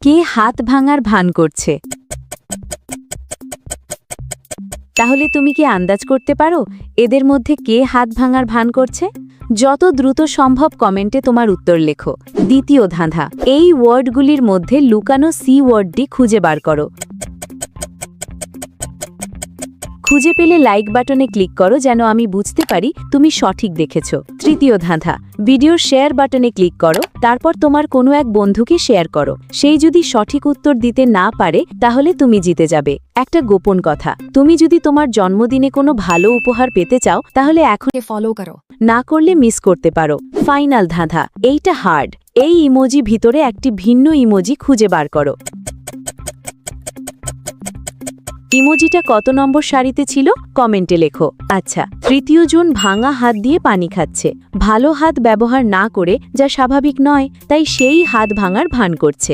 কে হাত ভাঙার ভান করছে? তাহলে তুমি কি আন্দাজ করতে পারো এদের মধ্যে কে হাত ভাঙার ভান করছে? যত দ্রুত সম্ভব কমেন্টে তোমার উত্তর লেখো। দ্বিতীয় ধাঁধা, এই ওয়ার্ডগুলির মধ্যে লুকানো সি ওয়ার্ডটি খুঁজে বার করো। খুঁজে পেলে লাইক বাটনে ক্লিক করো যেন আমি বুঝতে পারি তুমি সঠিক দেখেছো। তৃতীয় ধাঁধা, ভিডিওর শেয়ার বাটনে ক্লিক করো, তারপর তোমার কোনো এক বন্ধুকে শেয়ার করো। সেই যদি সঠিক উত্তর দিতে না পারে তাহলে তুমি জিতে যাবে। একটা গোপন কথা, তুমি যদি তোমার জন্মদিনে কোনো ভালো উপহার পেতে চাও তাহলে এখন ফলো করো। না করলে মিস করতে পারো। ফাইনাল ধাঁধা, এইটা হার্ড। এই ইমোজি ভিতরে একটি ভিন্ন ইমোজি খুঁজে বার করো। ইমোজিটা কত নম্বর সারিতে ছিল কমেন্টে লেখো। আচ্ছা, তৃতীয় জন ভাঙা হাত দিয়ে পানি খাচ্ছে। ভালো হাত ব্যবহার না করে, যা স্বাভাবিক নয়, তাই সেই হাত ভাঙার ভান করছে।